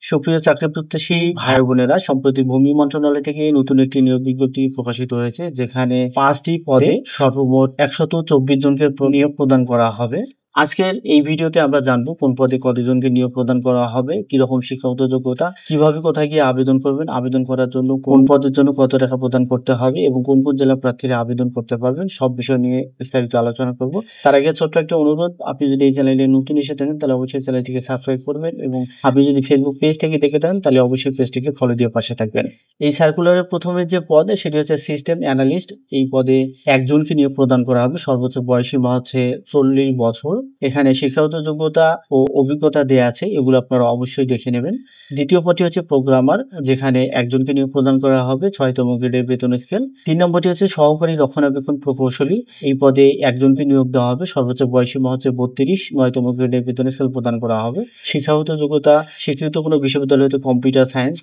সুপ্রিয় চাকরি প্রত্যাশী ভাই বোনেরা, সম্প্রতি ভূমি মন্ত্রণালয় থেকে নতুন একটি নিয়োগ বিজ্ঞপ্তি প্রকাশিত হয়েছে, যেখানে 5টি পদে সর্বমোট 124 জনকে নিয়োগ প্রদান করা হবে। আজকের এই ভিডিওতে আমরা জানবো কোন পদে কতজনকে নিয়োগ প্রদান করা হবে, কিরকম শিক্ষাগত যোগ্যতা, কিভাবে কোথায় গিয়ে আবেদন করবেন, আবেদন করার জন্য কোন পদের জন্য কত টাকা প্রদান করতে হবে এবং কোন কোন জেলা প্রার্থীরা আবেদন করতে পারবেন, সব বিষয় নিয়ে বিস্তারিত আলোচনা করব। তার আগে ছোট্ট একটা অনুরোধ, আপনি যদি এই চ্যানেলে নতুন এসে থাকেন তাহলে অবশ্যই চ্যানেলটিকে সাবস্ক্রাইব করবেন এবং আপনি যদি ফেসবুক পেজ থেকে দেখে থাকেন তাহলে অবশ্যই পেজটিকে ফলো দিয়ে পাশে থাকবেন। এই সার্কুলারের প্রথমে যে পদ সেটি হচ্ছে সিস্টেম অ্যানালিস্ট। এই পদে একজনকে নিয়োগ প্রদান করা হবে। সর্বোচ্চ বয়সীমা হচ্ছে 40 বছর। এখানে শিক্ষাগত যোগ্যতা ও অভিজ্ঞতা দেওয়া আছে, এগুলো আপনারা অবশ্যই দেখে নেবেন। দ্বিতীয় পদটি হচ্ছে প্রোগ্রামার, যেখানে একজনকে নিয়োগ প্রদান করা হবে 6তম গ্রেডের বেতন স্কেল। 3 নম্বরটি হচ্ছে সহকারী রক্ষণাবেক্ষণ প্রকৌশলী। এই পদে একজনকে নিয়োগ দেওয়া হবে। সর্বোচ্চ বয়সীমা হচ্ছে 32, 9তম গ্রেডের বেতন স্কেল প্রদান করা হবে। শিক্ষাগত যোগ্যতা স্বীকৃত কোনো বিশ্ববিদ্যালয় হতে computer science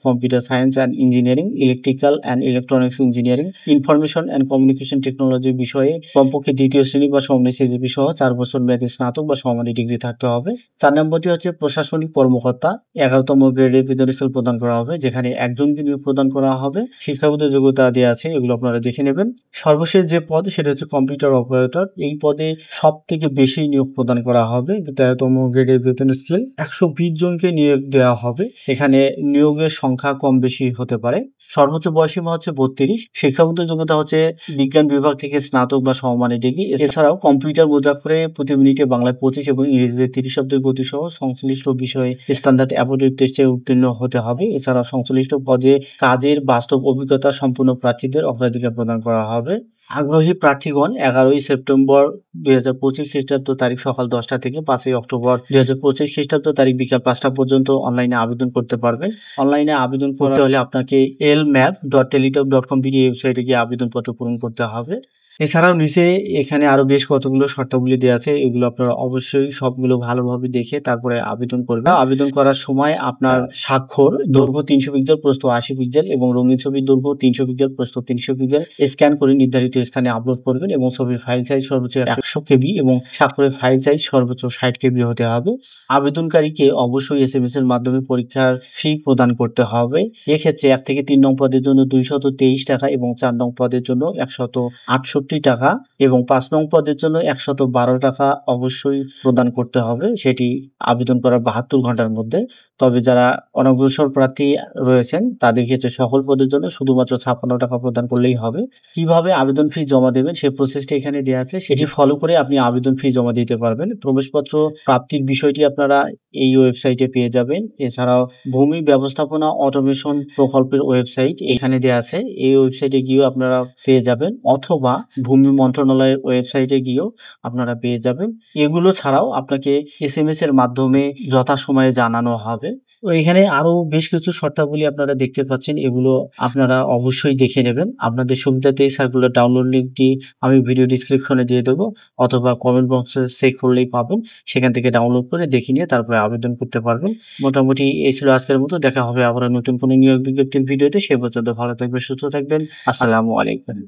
and engineering, electrical and electronics engineering, information and communication technology বিষয়ে কমপক্ষে 2য় শ্রেণী বা সমমানের সিজিপি সহ 4 বছর মেয়াদী স্নাতক বা সমমানের ডিগ্রি থাকতে হবে। 4 নম্বরটি হচ্ছে প্রশাসনিক কর্মকর্তা। 11তম গ্রেডের বেতন স্কেল প্রদান করা হবে, যেখানে একজনকে নিয়োগ প্রদান করা হবে। শিক্ষাগত যোগ্যতা দেওয়া আছে, এগুলো আপনারা দেখে নেবেন। সর্বশেষ যে পদ সেটা হচ্ছে কম্পিউটার অপারেটর। এই পদে সব থেকে বেশি নিয়োগ প্রদান করা হবে। 13তম গ্রেডের বেতন স্কেল 120 জনকে নিয়োগ দেওয়া হবে। এখানে নিয়োগের সংখ্যা কম বেশি হতে পারে। সর্বোচ্চ বয়সীমা হচ্ছে 32। শিক্ষাগত যোগ্যতা হচ্ছে বিজ্ঞান বিভাগ থেকে স্নাতক বা সমমানের ডিগ্রি। এছাড়াও কম্পিউটার মুদ্রাক্ষরে প্রতি মিনিটে বাংলায় 25 এবং ইংরেজিতে 30 শব্দের গতি সহ সংশ্লিষ্ট বিষয়ে স্ট্যান্ডার্ড অ্যাপটিটিউড টেস্টে উত্তীর্ণ হতে হবে। এছাড়াও সংশ্লিষ্ট পদে কাজের বাস্তব অভিজ্ঞতা সম্পূর্ণ প্রার্থীদের অগ্রাধিকার প্রদান করা হবে। আগ্রহী প্রার্থীগণ 11ই সেপ্টেম্বর 2025 খ্রিস্টাব্দ তারিখ সকাল 10টা থেকে 5ই অক্টোবর 2025 খ্রিস্টাব্দ তারিখ বিকাল 5টা পর্যন্ত অনলাইনে আবেদন করতে পারবেন। অনলাইনে আবেদন করতে হলে আপনাকে lmap.teletalk.com ওয়েবসাইটে গিয়ে আবেদনপত্র পূরণ করতে হবে। এছাড়াও নিচে এখানে আরো বেশ কতগুলো শর্তাবলী দেওয়া আছে, এগুলো আপনারা অবশ্যই সবগুলো ভালোভাবে দেখে তারপরে আবেদন করবেন। আবেদন করার সময় আপনার স্বাক্ষর দৈর্ঘ্য 300 পিক্সেল, প্রস্থ 80 পিক্সেল এবং রঙিন ছবির দৈর্ঘ্য 300 পিক্সেল, প্রস্থ 300 পিক্সেল স্ক্যান করে নির্ধারিত স্থানে আপলোড করবেন এবং ছবির ফাইল সাইজ সর্বোচ্চ 100 কেবি এবং স্বাক্ষরের ফাইল সাইজ সর্বোচ্চ 60 কেবি হতে হবে। আবেদনকারীকে অবশ্যই SMS এর মাধ্যমে পরীক্ষার ফি প্রদান করতে হবে। এক্ষেত্রে 1 থেকে 3 নং পদের জন্য 223 টাকা এবং 4 নং পদের জন্য 168 টাকা এবং 5 নং পদের জন্য 112 টাকা অবশ্যই প্রদান করতে হবে, সেটি আবেদন করার 72 ঘন্টার মধ্যে। তবে যারা অনগ্রসর প্রার্থী রয়েছেন তাদের ক্ষেত্রে সকল পদের জন্য শুধুমাত্র 56 টাকা প্রদান করলেই হবে। কিভাবে আবেদন ফি জমা দেবেন সেই প্রসেসটা এখানে দেওয়া আছে, সেটি ফলো করে আপনি আবেদন ফি জমা দিতে পারবেন। প্রবেশপত্র প্রাপ্তির বিষয়টি আপনারা এই ওয়েবসাইটে পেয়ে যাবেন। এছাড়াও ভূমি ব্যবস্থাপনা অটোমেশন প্রকল্পের ওয়েবসাইট এখানে দেওয়া আছে, এই ওয়েবসাইটে গিয়েও আপনারা পেয়ে যাবেন, অথবা ভূমি মন্ত্রণালয়ের ওয়েবসাইটে গিয়েও আপনারা পেয়ে যাবেন। এগুলো ছাড়াও আপনাকে SMS এর মাধ্যমে যথাসময়ে জানানো হবে। তো এখানে আরো বেশ কিছু শর্তাবলী আপনারা দেখতে পাচ্ছেন, এগুলো আপনারা অবশ্যই দেখে নেবেন। আপনাদের সুবিধাতে সার্কুলার ডাউনলোড লিঙ্কটি আমি ভিডিও ডিসক্রিপশনে দিয়ে দেবো, অথবা কমেন্ট বক্সে চেক করলেই পাবেন। সেখান থেকে ডাউনলোড করে দেখে নিয়ে তারপরে আবেদন করতে পারবেন। মোটামুটি এই ছিল আজকের মতো। দেখা হবে আবার নতুন কোনো নিয়োগ বিজ্ঞপ্তির ভিডিওতে। সে পর্যন্ত ভালো থাকবেন, সুস্থ থাকবেন। আসসালামু আলাইকুম।